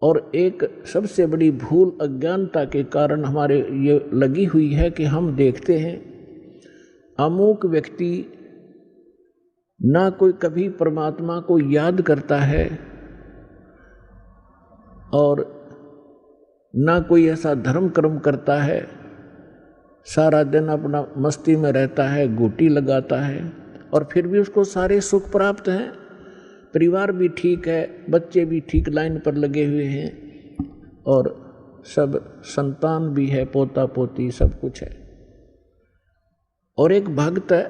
और एक सबसे बड़ी भूल अज्ञानता के कारण हमारे ये लगी हुई है कि हम देखते हैं अमुक व्यक्ति ना कोई कभी परमात्मा को याद करता है और ना कोई ऐसा धर्म कर्म करता है, सारा दिन अपना मस्ती में रहता है, गोटी लगाता है, और फिर भी उसको सारे सुख प्राप्त हैं, परिवार भी ठीक है, बच्चे भी ठीक लाइन पर लगे हुए हैं और सब संतान भी है, पोता पोती सब कुछ है। और एक भक्त है,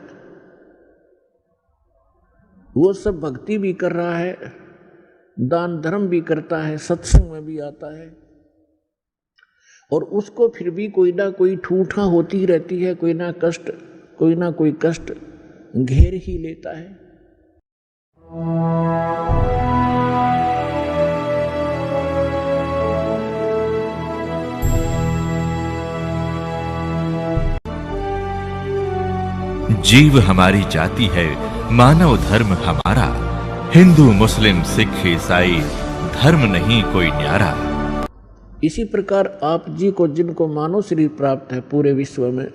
वो सब भक्ति भी कर रहा है, दान धर्म भी करता है, सत्संग में भी आता है, और उसको फिर भी कोई ना कोई ठूठा होती रहती है, कोई ना कोई कष्ट घेर ही लेता है। जीव हमारी जाति है, मानव धर्म हमारा, हिंदू मुस्लिम सिख ईसाई धर्म नहीं कोई न्यारा। इसी प्रकार आप जी को जिनको मानव शरीर प्राप्त है पूरे विश्व में,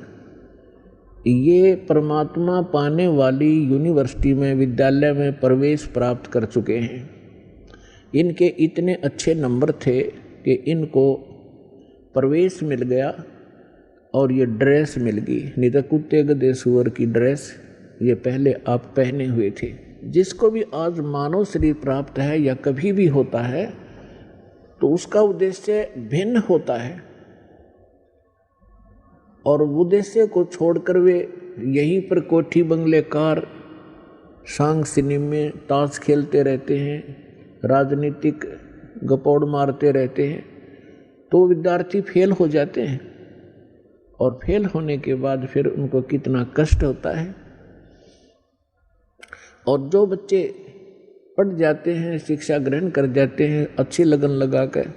ये परमात्मा पाने वाली यूनिवर्सिटी में, विद्यालय में प्रवेश प्राप्त कर चुके हैं। इनके इतने अच्छे नंबर थे कि इनको प्रवेश मिल गया और ये ड्रेस मिल गई, नहीं तो कुत्ते गधे सुअर की ड्रेस ये पहले आप पहने हुए थे। जिसको भी आज मानव शरीर प्राप्त है या कभी भी होता है तो उसका उद्देश्य भिन्न होता है, और उद्देश्य को छोड़कर वे यहीं पर कोठी बंगले कार, सांग सिनेमे, ताश खेलते रहते हैं, राजनीतिक गपौड़ मारते रहते हैं, तो विद्यार्थी फेल हो जाते हैं। और फेल होने के बाद फिर उनको कितना कष्ट होता है। और जो बच्चे पढ़ जाते हैं, शिक्षा ग्रहण कर जाते हैं अच्छी लगन लगाकर,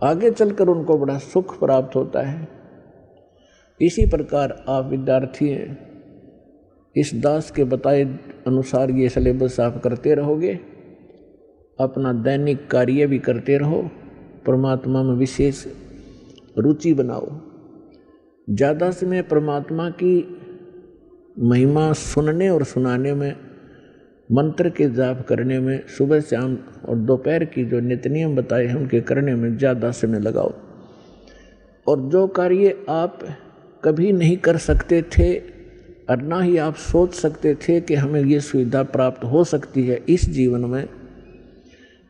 आगे चलकर उनको बड़ा सुख प्राप्त होता है। इसी प्रकार आप विद्यार्थी हैं, इस दास के बताए अनुसार ये सिलेबस आप करते रहोगे, अपना दैनिक कार्य भी करते रहो, परमात्मा में विशेष रुचि बनाओ। ज़्यादा समय परमात्मा की महिमा सुनने और सुनाने में, मंत्र के जाप करने में, सुबह शाम और दोपहर की जो नित्य नियम बताए हैं उनके करने में ज़्यादा समय लगाओ। और जो कार्य आप कभी नहीं कर सकते थे और ना ही आप सोच सकते थे कि हमें ये सुविधा प्राप्त हो सकती है इस जीवन में,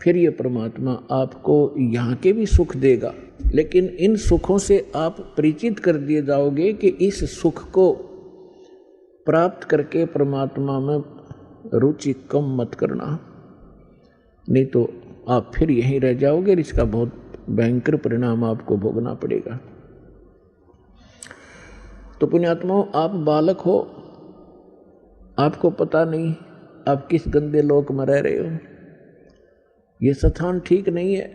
फिर ये परमात्मा आपको यहाँ के भी सुख देगा। लेकिन इन सुखों से आप परिचित कर दिए जाओगे कि इस सुख को प्राप्त करके परमात्मा में रुचि कम मत करना, नहीं तो आप फिर यहीं रह जाओगे, इसका बहुत भयंकर परिणाम आपको भोगना पड़ेगा। तो पुण्यात्माओं, आप बालक हो, आपको पता नहीं आप किस गंदे लोक में रह रहे हो। ये स्थान ठीक नहीं है।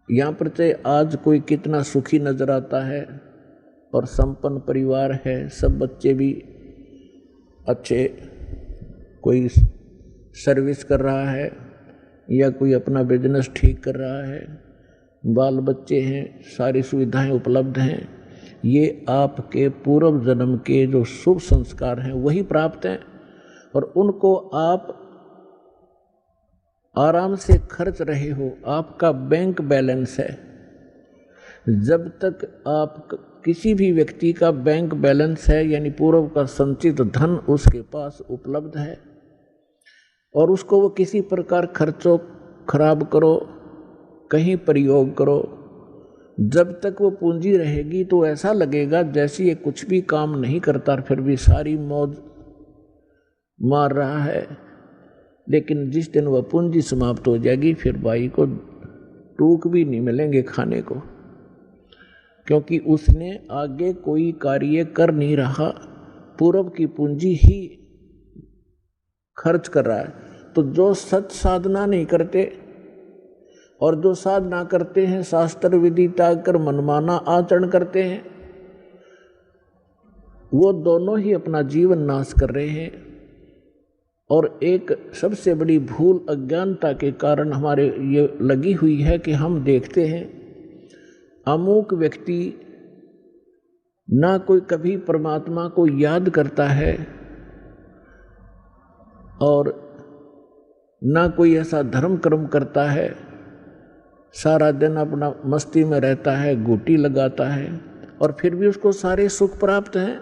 यहाँ पर चाहे आज कोई कितना सुखी नजर आता है और संपन्न परिवार है, सब बच्चे भी अच्छे, कोई सर्विस कर रहा है या कोई अपना बिजनेस ठीक कर रहा है, बाल बच्चे हैं, सारी सुविधाएं उपलब्ध हैं, ये आपके पूर्व जन्म के जो शुभ संस्कार हैं वही प्राप्त हैं, और उनको आप आराम से खर्च रहे हो। आपका बैंक बैलेंस है। जब तक आप किसी भी व्यक्ति का बैंक बैलेंस है, यानी पूर्व का संचित धन उसके पास उपलब्ध है, और उसको वो किसी प्रकार खर्चो खराब करो, कहीं प्रयोग करो, जब तक वो पूंजी रहेगी तो ऐसा लगेगा जैसे ये कुछ भी काम नहीं करता, फिर भी सारी मौज मार रहा है। लेकिन जिस दिन वह पूंजी समाप्त हो जाएगी, फिर भाई को टूक भी नहीं मिलेंगे खाने को, क्योंकि उसने आगे कोई कार्य कर नहीं रहा, पूर्व की पूंजी ही खर्च कर रहा है। तो जो सत साधना नहीं करते और जो साधना करते हैं, शास्त्र विधि त्याग कर मनमाना आचरण करते हैं, वो दोनों ही अपना जीवन नाश कर रहे हैं। और एक सबसे बड़ी भूल अज्ञानता के कारण हमारे ये लगी हुई है कि हम देखते हैं अमुक व्यक्ति ना कोई कभी परमात्मा को याद करता है और ना कोई ऐसा धर्म कर्म करता है, सारा दिन अपना मस्ती में रहता है, गोटी लगाता है, और फिर भी उसको सारे सुख प्राप्त हैं,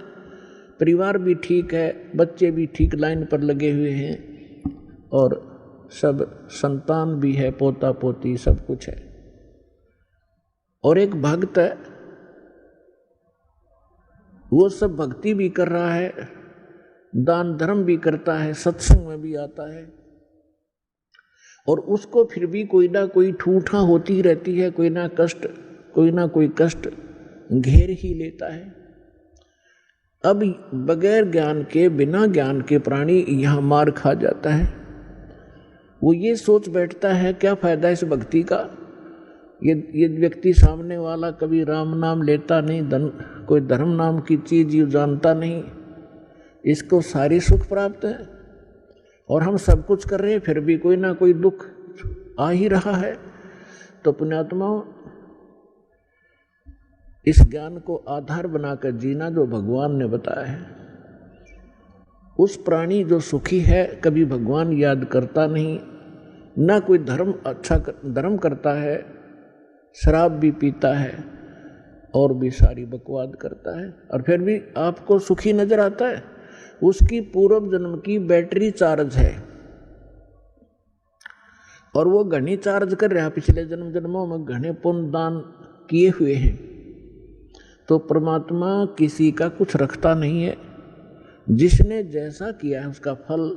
परिवार भी ठीक है, बच्चे भी ठीक लाइन पर लगे हुए हैं और सब संतान भी है, पोता पोती सब कुछ है। और एक भक्त है, वो सब भक्ति भी कर रहा है, दान धर्म भी करता है, सत्संग में भी आता है, और उसको फिर भी कोई ना कोई ठूठा होती रहती है, कोई ना कोई कष्ट घेर ही लेता है। अब बगैर ज्ञान के, बिना ज्ञान के प्राणी यहाँ मार खा जाता है। वो ये सोच बैठता है क्या फायदा इस भक्ति का, ये व्यक्ति सामने वाला कभी राम नाम लेता नहीं, कोई धर्म नाम की चीज ये जानता नहीं, इसको सारी सुख प्राप्त है और हम सब कुछ कर रहे हैं, फिर भी कोई ना कोई दुख आ ही रहा है। तो पुण्यात्माओं, इस ज्ञान को आधार बनाकर जीना जो भगवान ने बताया है, उस प्राणी जो सुखी है कभी भगवान याद करता नहीं, ना कोई धर्म करता है, शराब भी पीता है और भी सारी बकवाद करता है, और फिर भी आपको सुखी नजर आता है। उसकी पूर्व जन्म की बैटरी चार्ज है और वो घनी चार्ज कर रहा, पिछले जन्मों में घने पुण्य दान किए हुए हैं। तो परमात्मा किसी का कुछ रखता नहीं है, जिसने जैसा किया है उसका फल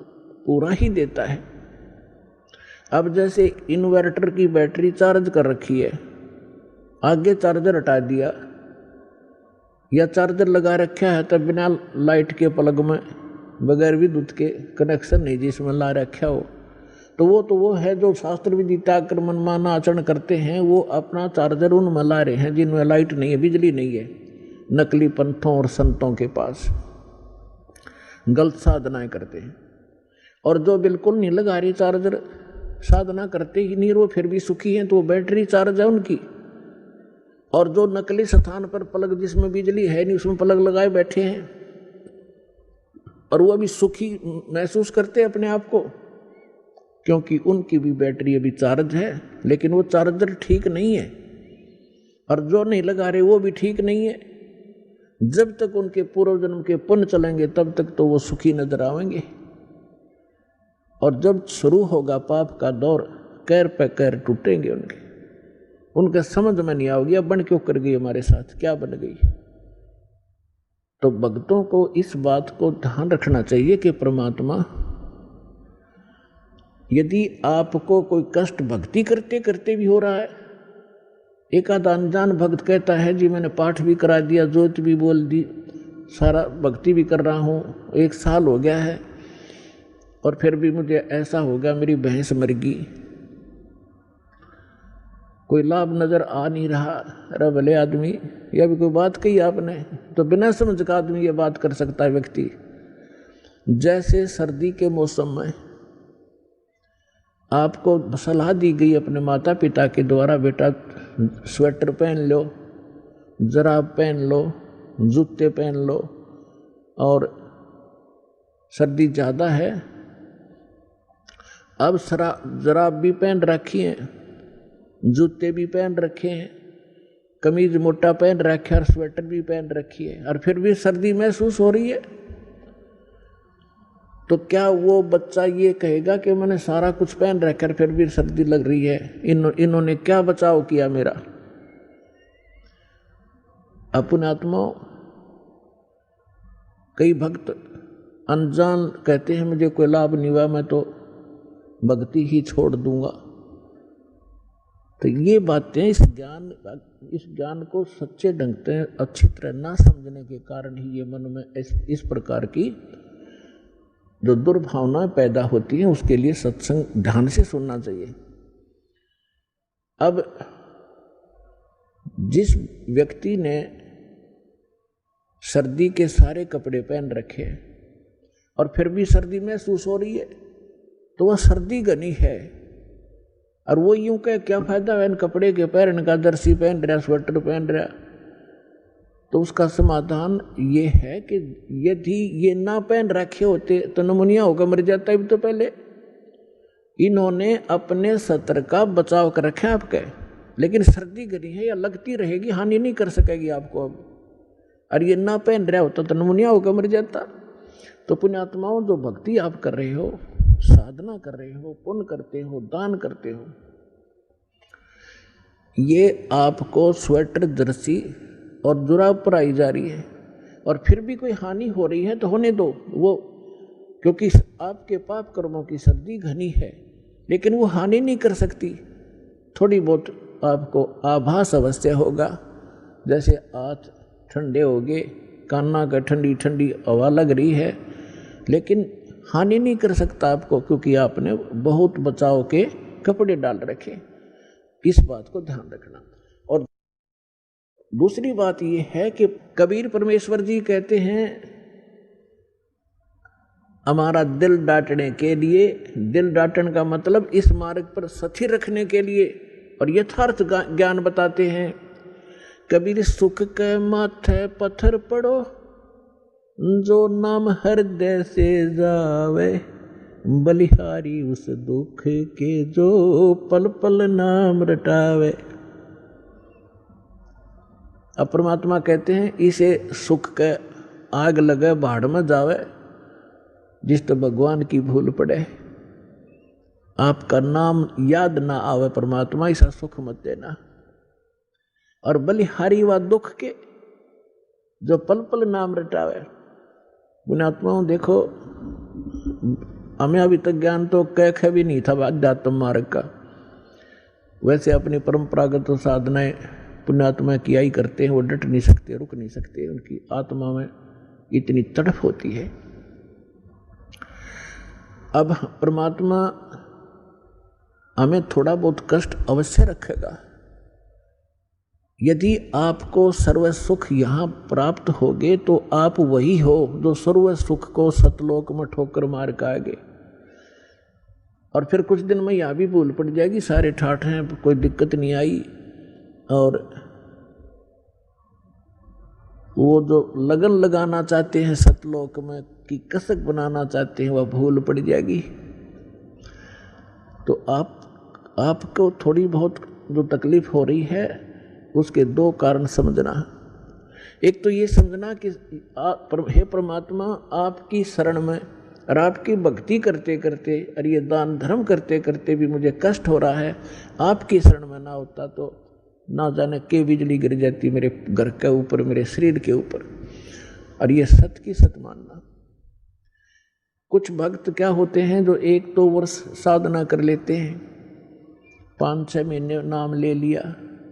पूरा ही देता है। अब जैसे इन्वर्टर की बैटरी चार्ज कर रखी है, आगे चार्जर हटा दिया या चार्जर लगा रखा है तब बिना लाइट के प्लग में बगैर विद्युत के कनेक्शन नहीं जिसमें ला रखा हो, तो वो है जो शास्त्र विधि त्याग कर मनमाना आचरण करते हैं, वो अपना चार्जर उनमें ला रहे हैं जिनमें लाइट नहीं है, बिजली नहीं है, नकली पंथों और संतों के पास गलत साधनाएं करते हैं। और जो बिल्कुल नहीं लगा रही चार्जर, साधना करते ही नहीं, वो फिर भी सुखी हैं, तो वो बैटरी चार्ज है उनकी। और जो नकली स्थान पर प्लग जिसमें बिजली है नहीं उसमें प्लग लगाए बैठे हैं और वो अभी सुखी महसूस करते हैं अपने आप को, क्योंकि उनकी भी बैटरी अभी चार्ज है, लेकिन वो चार्जर ठीक नहीं है। और जो नहीं लगा रहे वो भी ठीक नहीं है। जब तक उनके पूर्व जन्म के पुण्य चलेंगे तब तक तो वो सुखी नजर आएंगे, और जब शुरू होगा पाप का दौर, कैर पे कैर टूटेंगे उनके समझ में नहीं आओगी अब बन क्यों कर गई हमारे साथ, क्या बन गई। तो भक्तों को इस बात को ध्यान रखना चाहिए कि परमात्मा, यदि आपको कोई कष्ट भक्ति करते करते भी हो रहा है, एक आध अनजान भक्त कहता है जी मैंने पाठ भी करा दिया, ज्योत भी बोल दी, सारा भक्ति भी कर रहा हूँ, 1 साल हो गया है और फिर भी मुझे ऐसा हो गया, मेरी भैंस मर गई, कोई लाभ नजर आ नहीं रहा। अरे भले आदमी, यह भी कोई बात कही आपने, तो बिना समझ का आदमी ये बात कर सकता है व्यक्ति। जैसे सर्दी के मौसम में आपको सलाह दी गई अपने माता पिता के द्वारा, बेटा स्वेटर पहन लो, जराब पहन लो, जूते पहन लो, और सर्दी ज़्यादा है। अब जराब भी पहन रखी है, जूते भी पहन रखे हैं, कमीज मोटा पहन रखे और स्वेटर भी पहन रखी है, और फिर भी सर्दी महसूस हो रही है। तो क्या वो बच्चा ये कहेगा कि मैंने सारा कुछ पहन रखा फिर भी सर्दी लग रही है, इन्होंने क्या बचाव किया मेरा। अपने आत्माओं, कई भक्त अनजान कहते हैं मुझे कोई लाभ नहीं हुआ, मैं तो भक्ति ही छोड़ दूंगा। तो ये बातें इस ज्ञान को सच्चे ढंग से अच्छी तरह ना समझने के कारण ही ये मन में इस प्रकार की जो दुर्भावनाएं पैदा होती हैं। उसके लिए सत्संग ध्यान से सुनना चाहिए। अब जिस व्यक्ति ने सर्दी के सारे कपड़े पहन रखे और फिर भी सर्दी महसूस हो रही है तो वह सर्दी घनी है। और वो यूं कहे क्या फायदा है इन कपड़े के पहनने का, जर्सी पहन रहा, स्वेटर पहन रहा। तो उसका समाधान ये है कि यदि ये ना पहन रखे होते तो नमूनिया होकर मर जाता है। तो पहले इन्होंने अपने सत्र का बचाव कर रखे आपके, लेकिन सर्दी घनी है या लगती रहेगी, हानि नहीं कर सकेगी आपको अब। और ये ना पहन रहा होता तो नमूनिया होकर मर जाता। तो पुण्यात्माओं, जो भक्ति आप कर रहे हो, साधना कर रहे हो, पुण्य करते हो, दान करते हो, ये आपको स्वेटर, जर्सी और जुराब पर आई जा रही है और फिर भी कोई हानि हो रही है तो होने दो वो, क्योंकि आपके पाप कर्मों की सर्दी घनी है, लेकिन वो हानि नहीं कर सकती। थोड़ी बहुत आपको आभास अवश्य होगा, जैसे हाथ ठंडे हो गए, कान्ना का ठंडी ठंडी हवा लग रही है, लेकिन हानि नहीं कर सकता आपको, क्योंकि आपने बहुत बचाव के कपड़े डाल रखे। इस बात को ध्यान रखना। और दूसरी बात यह है कि कबीर परमेश्वर जी कहते हैं हमारा दिल डांटने के लिए, दिल डांटने का मतलब इस मार्ग पर स्थिर रखने के लिए और यथार्थ ज्ञान बताते हैं। कबीर सुख के माथे पत्थर पड़ो, जो नाम हृदय से जावे, बलिहारी उस दुख के जो पल पल नाम रटावे। अब परमात्मा कहते हैं इसे सुख के आग लगे भाड़ में जावे, जिस तो भगवान की भूल पड़े, आपका नाम याद ना आवे परमात्मा, ऐसा सुख मत देना। और बलिहारी व दुख के जो पल पल नाम रटावे। पुण्यात्माओं देखो, हमें अभी तक ज्ञान तो कह भी नहीं था अध्यात्म मार्ग का। वैसे अपनी परंपरागत साधनाएं पुण्यात्मा किया ही करते हैं, वो डट नहीं सकते, रुक नहीं सकते, उनकी आत्मा में इतनी तड़फ होती है। अब परमात्मा हमें थोड़ा बहुत कष्ट अवश्य रखेगा। यदि आपको सर्व सुख यहाँ प्राप्त होगे तो आप वही हो जो सर्व सुख को सतलोक में ठोकर मार के आगे। और फिर कुछ दिन में यहाँ भी भूल पड़ जाएगी, सारे ठाठ हैं, कोई दिक्कत नहीं आई, और वो जो लगन लगाना चाहते हैं सतलोक में की कसक बनाना चाहते हैं, वह भूल पड़ जाएगी। तो आपको थोड़ी बहुत जो तकलीफ हो रही है उसके दो कारण समझना। एक तो ये समझना कि हे परमात्मा, आपकी शरण में और आपकी भक्ति करते करते और ये दान धर्म करते करते भी मुझे कष्ट हो रहा है, आपकी शरण में ना होता तो ना जाने के बिजली गिर जाती मेरे घर के ऊपर, मेरे शरीर के ऊपर। और ये सत की सत मानना। कुछ भक्त क्या होते हैं जो 1-2 वर्ष साधना कर लेते हैं, 5-6 महीने नाम ले लिया,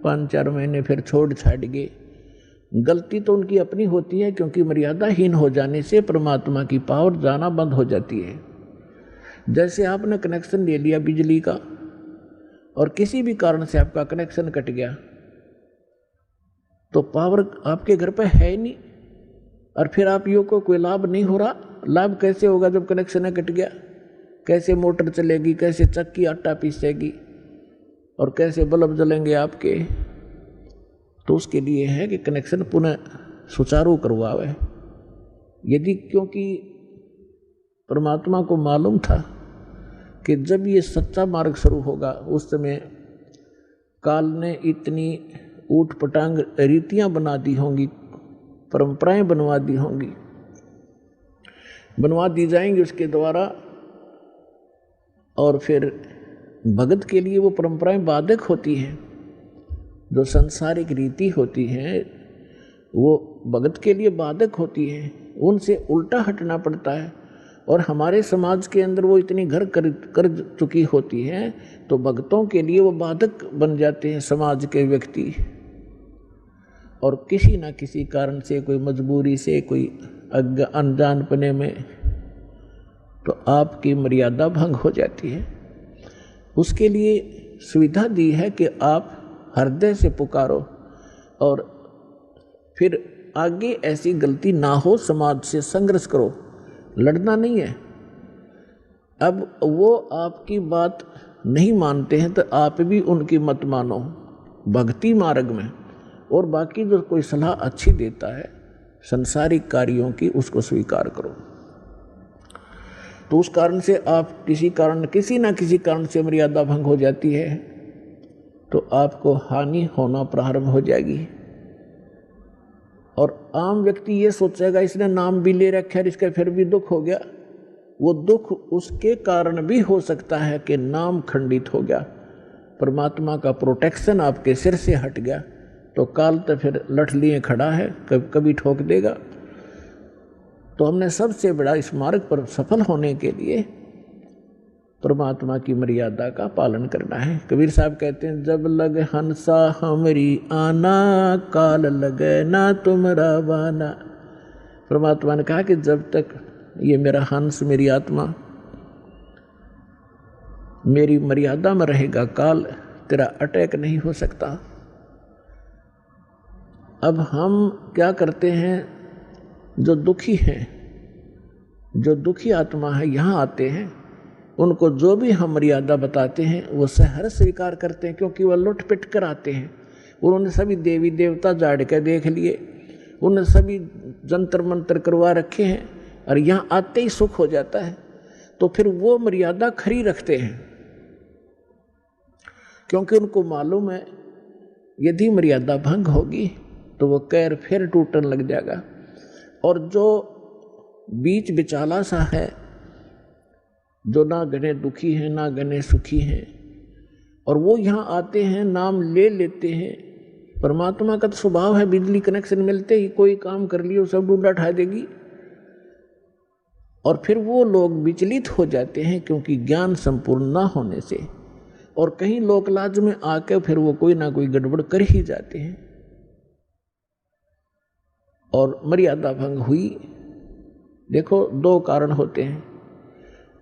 5-4 महीने फिर छोड़ छाड़ गए। गलती तो उनकी अपनी होती है, क्योंकि मर्यादाहीन हो जाने से परमात्मा की पावर जाना बंद हो जाती है। जैसे आपने कनेक्शन ले लिया बिजली का और किसी भी कारण से आपका कनेक्शन कट गया तो पावर आपके घर पे है ही नहीं, और फिर आप यो को कोई लाभ नहीं हो रहा। लाभ कैसे होगा जब कनेक्शन कट गया? कैसे मोटर चलेगी, कैसे चक्की आटा पीसेगी और कैसे बल्ब जलेंगे आपके? तो उसके लिए है कि कनेक्शन पुनः सुचारू करवावे। यदि क्योंकि परमात्मा को मालूम था कि जब ये सच्चा मार्ग शुरू होगा उस समय काल ने इतनी ऊट पटांग रीतियां बना दी होंगी, परंपराएं बनवा दी होंगी, बनवा दी जाएंगी उसके द्वारा, और फिर भगत के लिए वो परंपराएं बाधक होती हैं। जो सांसारिक रीति होती हैं वो भगत के लिए बाधक होती है, उनसे उल्टा हटना पड़ता है। और हमारे समाज के अंदर वो इतनी घर कर चुकी होती हैं तो भक्तों के लिए वो बाधक बन जाते हैं समाज के व्यक्ति। और किसी ना किसी कारण से, कोई मजबूरी से, कोई अनजानपने में, तो आपकी मर्यादा भंग हो जाती है। उसके लिए सुविधा दी है कि आप हृदय से पुकारो और फिर आगे ऐसी गलती ना हो, समाज से संघर्ष करो लड़ना नहीं है। अब वो आपकी बात नहीं मानते हैं तो आप भी उनकी मत मानो भक्ति मार्ग में, और बाकी जो कोई सलाह अच्छी देता है संसारिक कार्यों की उसको स्वीकार करो। तो उस कारण से आप किसी ना किसी कारण से मर्यादा भंग हो जाती है तो आपको हानि होना प्रारंभ हो जाएगी। और आम व्यक्ति ये सोचेगा इसने नाम भी ले रखा है, इसका फिर भी दुख हो गया। वो दुख उसके कारण भी हो सकता है कि नाम खंडित हो गया, परमात्मा का प्रोटेक्शन आपके सिर से हट गया, तो काल तो फिर लठ लिए खड़ा है, कभी ठोक देगा। तो हमने सबसे बड़ा इस मार्ग पर सफल होने के लिए परमात्मा की मर्यादा का पालन करना है। कबीर साहब कहते हैं, जब लग हंसा हमरी आना, काल लगे ना तुमरा बाना। परमात्मा ने कहा कि जब तक ये मेरा हंस, मेरी आत्मा मेरी मर्यादा में रहेगा, काल तेरा अटैक नहीं हो सकता। अब हम क्या करते हैं, जो दुखी हैं, जो दुखी आत्मा है यहाँ आते हैं, उनको जो भी हम मर्यादा बताते हैं वो सहर्ष स्वीकार करते हैं, क्योंकि वह लुट पिट कर आते हैं। उन्होंने सभी देवी देवता जाड़ के देख लिए, उन्होंने सभी जंतर मंत्र करवा रखे हैं, और यहाँ आते ही सुख हो जाता है। तो फिर वो मर्यादा खरी रखते हैं, क्योंकि उनको मालूम है यदि मर्यादा भंग होगी तो वो कैर फिर टूटने लग जाएगा। और जो बीच बिचाला सा है, जो ना गने दुखी है ना गने सुखी है, और वो यहाँ आते हैं, नाम ले लेते हैं। परमात्मा का तो स्वभाव है, बिजली कनेक्शन मिलते ही कोई काम कर लियो सब डूडा उठा देगी। और फिर वो लोग विचलित हो जाते हैं, क्योंकि ज्ञान संपूर्ण ना होने से, और कहीं लोकलाज में आकर फिर वो कोई ना कोई गड़बड़ कर ही जाते हैं और मर्यादा भंग हुई। देखो, दो कारण होते हैं।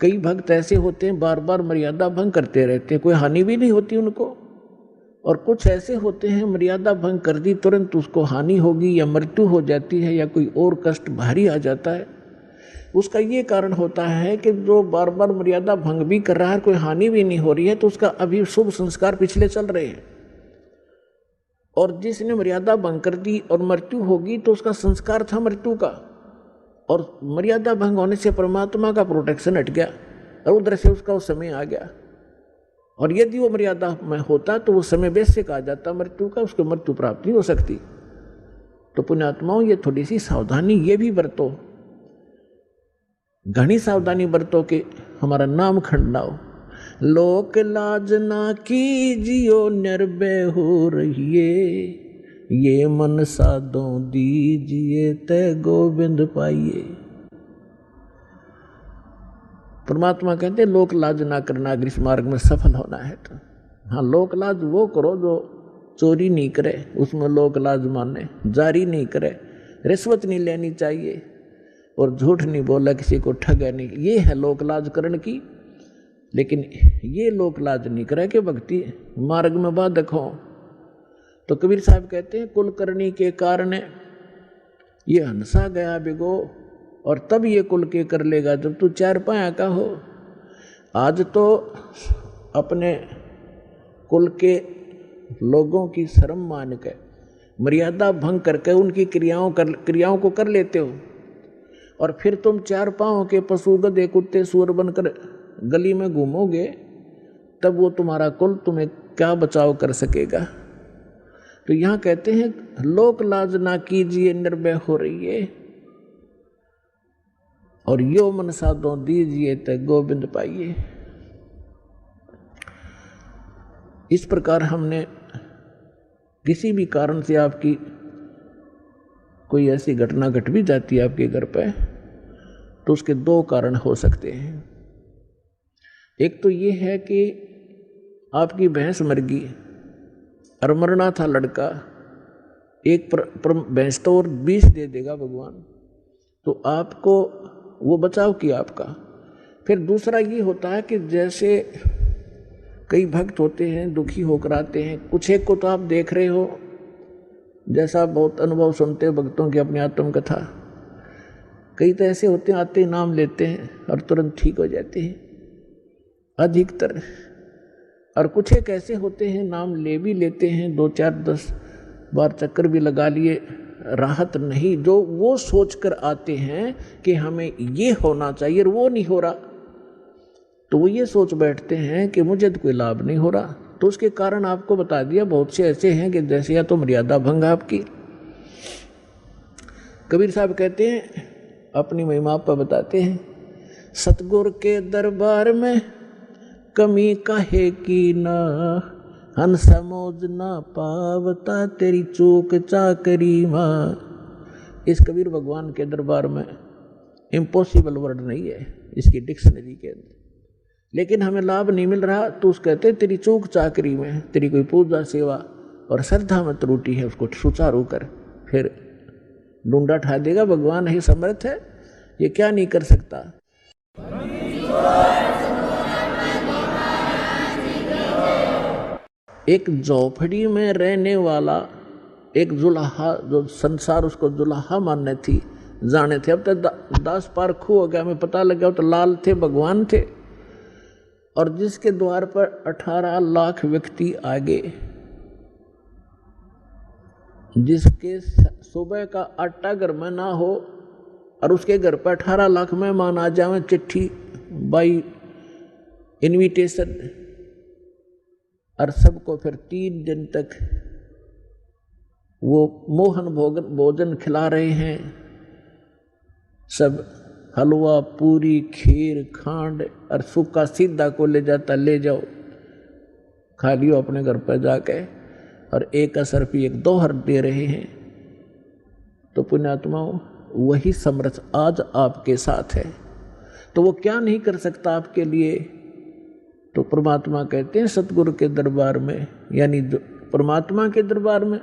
कई भक्त ऐसे होते हैं बार बार मर्यादा भंग करते रहते हैं, कोई हानि भी नहीं होती उनको, और कुछ ऐसे होते हैं मर्यादा भंग कर दी तुरंत उसको हानि होगी या मृत्यु हो जाती है या कोई और कष्ट भारी आ जाता है। उसका ये कारण होता है कि जो बार बार मर्यादा भंग भी कर रहा है, कोई हानि भी नहीं हो रही है, तो उसका अभी शुभ संस्कार पिछले चल रहे हैं। और जिसने मर्यादा भंग कर दी और मृत्यु होगी तो उसका संस्कार था मृत्यु का, और मर्यादा भंग होने से परमात्मा का प्रोटेक्शन हट गया और उधर से उसका वो समय आ गया। और यदि वो मर्यादा में होता तो वो समय वैसे कहा जाता मृत्यु का, उसको मृत्यु प्राप्त नहीं हो सकती। तो पुण्यात्माओं, ये थोड़ी सी सावधानी ये भी बरतो, घनी सावधानी बरतो कि हमारा नाम खंड ना हो। लोक लाज ना कीजियो निर्भय हो रहिए, ये मन साधो दीजिए ते गोविंद पाइए। परमात्मा कहते लोक लाज ना करना अगर इस मार्ग में सफल होना है तो। हाँ, लोक लाज वो करो जो चोरी नहीं करे, उसमें लोक लाज माने, जारी नहीं करे, रिश्वत नहीं लेनी चाहिए, और झूठ नहीं बोला, किसी को ठगा नहीं, ये है लोक लाज करण की। लेकिन ये लोक लाज नहीं करे कि भक्ति मार्ग में बाधक हो। तो कबीर साहब कहते हैं, कुल करनी के कारण ये हंसा गया बिगो, और तब ये कुल के कर लेगा जब तू चार पाया का हो। आज तो अपने कुल के लोगों की शर्म मान के मर्यादा भंग करके उनकी क्रियाओं को कर लेते हो, और फिर तुम चार पांव के पशु गधे कुत्ते सूअर बनकर गली में घूमोगे, तब वो तुम्हारा कुल तुम्हें क्या बचाव कर सकेगा। तो यहाँ कहते हैं लोक लाज ना कीजिए निर्भय हो रही है, और यो मन साधो दीजिए ते गोविंद पाइए। इस प्रकार हमने किसी भी कारण से आपकी कोई ऐसी घटना घट भी जाती है आपके घर पे, तो उसके दो कारण हो सकते हैं। एक तो ये है कि आपकी भैंस मर गई और मरना था लड़का, एक भैंस तो और 20 दे देगा भगवान, तो आपको वो बचाव किया आपका। फिर दूसरा ये होता है कि जैसे कई भक्त होते हैं दुखी होकर आते हैं, कुछ एक को तो आप देख रहे हो, जैसा बहुत अनुभव सुनते हो भक्तों की अपनी आत्म कथा, कई तो ऐसे होते हैं आते ही नाम लेते हैं और तुरंत ठीक हो जाते हैं अधिकतर, और कुछ एक ऐसे होते हैं नाम ले भी लेते हैं, 2 4 10 बार चक्कर भी लगा लिए, राहत नहीं, जो वो सोचकर आते हैं कि हमें ये होना चाहिए और वो नहीं हो रहा, तो वो ये सोच बैठते हैं कि मुझे तो कोई लाभ नहीं हो रहा। तो उसके कारण आपको बता दिया, बहुत से ऐसे हैं कि जैसे या तो मर्यादा भंग आपकी। कबीर साहब कहते हैं, अपनी महिमा पर बताते हैं, सतगुर के दरबार में कमी काहे की ना, हन समोज ना पावता तेरी चूक चाकरी माँ। इस कबीर भगवान के दरबार में इम्पॉसिबल वर्ड नहीं है इसकी डिक्शनरी के अंदर, लेकिन हमें लाभ नहीं मिल रहा, तो उस कहते तेरी चूक चाकरी में, तेरी कोई पूजा सेवा और श्रद्धा में त्रुटि है, उसको सुचारू कर, फिर डूंडा ठा देगा। भगवान ही समर्थ है, ये क्या नहीं कर सकता। एक झोपड़ी में रहने वाला एक जुलाहा, जो संसार उसको जुलाहा मानने थी जाने थे, अब तक 10 पार खू हो गया, हमें पता लग गया तो लाल थे, भगवान थे, और जिसके द्वार पर 18 लाख व्यक्ति आ गए, जिसके सुबह का आटा घर में ना हो और उसके घर पर 18 लाख मेहमान आ जाए, चिट्ठी बाई इनविटेशन, और सबको फिर 3 दिन तक वो मोहन भोजन खिला रहे हैं, सब हलवा पूरी खीर खांड, और सूखा सीधा को ले जाता, ले जाओ खा लियो अपने घर पर जाके, और एक असर भी 1 दोहर दे रहे हैं। तो पुण्यात्माओं, वही समर्थ आज आपके साथ है, तो वो क्या नहीं कर सकता आपके लिए। तो परमात्मा कहते हैं सतगुरु के दरबार में, यानी जो परमात्मा के दरबार में,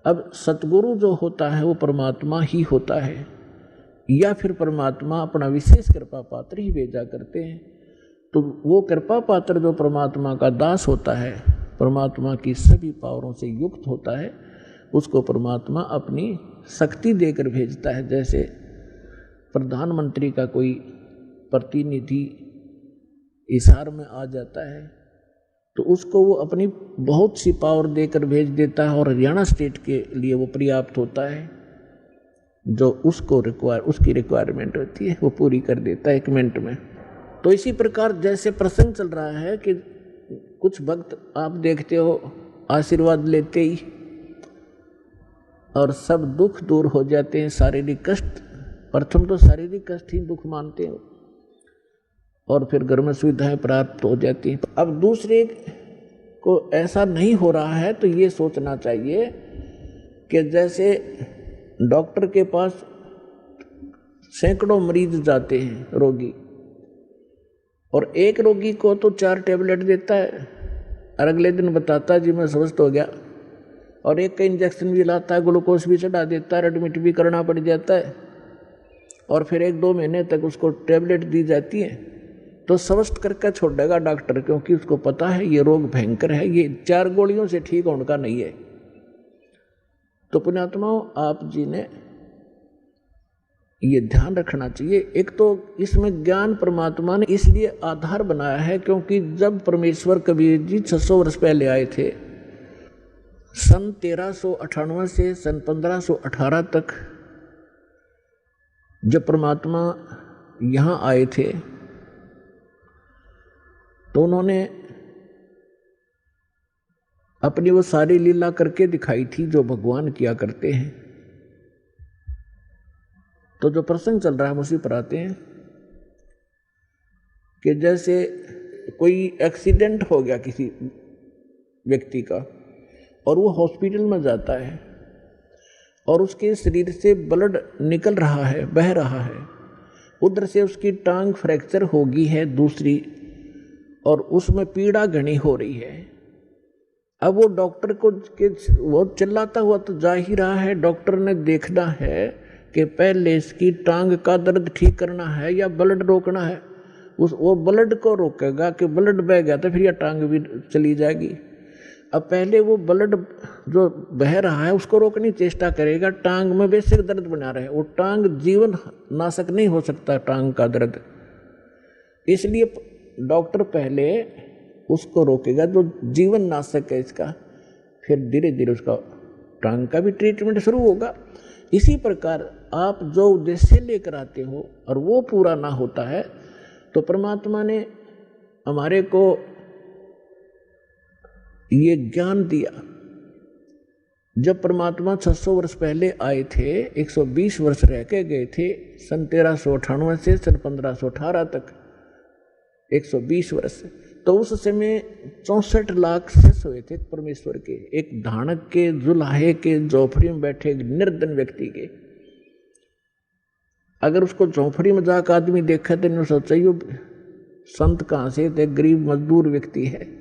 अब सतगुरु जो होता है वो परमात्मा ही होता है, या फिर परमात्मा अपना विशेष कृपा पात्र ही भेजा करते हैं। तो वो कृपा पात्र जो परमात्मा का दास होता है, परमात्मा की सभी पावरों से युक्त होता है, उसको परमात्मा अपनी शक्ति देकर भेजता है। जैसे प्रधानमंत्री का कोई प्रतिनिधि इशार में आ जाता है, तो उसको वो अपनी बहुत सी पावर देकर भेज देता है, और हरियाणा स्टेट के लिए वो पर्याप्त होता है, जो उसको उसकी रिक्वायरमेंट होती है वो पूरी कर देता है 1 मिनट में। तो इसी प्रकार जैसे प्रसंग चल रहा है कि कुछ भक्त आप देखते हो आशीर्वाद लेते ही और सब दुख दूर हो जाते हैं, शारीरिक कष्ट, प्रथम तो शारीरिक कष्ट ही दुख मानते हैं, और फिर घर में सुविधाएं प्राप्त हो जाती हैं। अब दूसरे को ऐसा नहीं हो रहा है, तो ये सोचना चाहिए कि जैसे डॉक्टर के पास सैकड़ों मरीज जाते हैं रोगी, और एक रोगी को तो 4 टैबलेट देता है और अगले दिन बताता है जी मैं स्वस्थ हो गया, और एक का इंजेक्शन भी लाता है, ग्लूकोज भी चढ़ा देता है, एडमिट भी करना पड़ जाता है, और फिर 1-2 महीने तक उसको टैबलेट दी जाती है, तो स्वस्थ करके छोड़ेगा डॉक्टर, क्योंकि उसको पता है ये रोग भयंकर है, ये 4 गोलियों से ठीक होने का नहीं है। तो पुण्यात्माओं, आप जी ने ये ध्यान रखना चाहिए। एक तो इसमें ज्ञान परमात्मा ने इसलिए आधार बनाया है, क्योंकि जब परमेश्वर कबीर जी 600 वर्ष पहले आए थे, सन 1398 से सन 1518 तक जब परमात्मा यहाँ आए थे, तो उन्होंने अपनी वो सारी लीला करके दिखाई थी जो भगवान किया करते हैं। तो जो प्रसंग चल रहा है हम उसी पर आते हैं कि जैसे कोई एक्सीडेंट हो गया किसी व्यक्ति का, और वो हॉस्पिटल में जाता है, और उसके शरीर से ब्लड निकल रहा है, बह रहा है, उधर से उसकी टांग फ्रैक्चर होगी है दूसरी, और उसमें पीड़ा घनी हो रही है। अब वो डॉक्टर को वो चिल्लाता हुआ तो जा ही रहा है, डॉक्टर ने देखना है कि पहले इसकी टांग का दर्द ठीक करना है या ब्लड रोकना है। वो ब्लड को रोकेगा कि ब्लड बह गया तो फिर यह टांग भी चली जाएगी। अब पहले वो ब्लड जो बह रहा है उसको रोकने की चेष्टा करेगा, टांग में बेसिक दर्द बना रहे, वो टांग जीवन नाशक नहीं हो सकता टांग का दर्द, इसलिए डॉक्टर पहले उसको रोकेगा जो जीवन नाशक है इसका, फिर धीरे धीरे उसका टांग का भी ट्रीटमेंट शुरू होगा। इसी प्रकार आप जो उद्देश्य लेकर आते हो और वो पूरा ना होता है तो परमात्मा ने हमारे को ये ज्ञान दिया। जब परमात्मा 600 वर्ष पहले आए थे, 120 वर्ष रह के गए थे, सन 1398 से सन 1518 तक 120 वर्ष, तो उस समय 64 लाख शिष्य हुए थे परमेश्वर के, एक धानक के, जुलाहे के, झोपड़ी में बैठे निर्धन व्यक्ति के। अगर उसको झोपड़ी में जाकर आदमी देखा तो नहीं सोचा ये संत कहाँ से थे, गरीब मजदूर व्यक्ति है।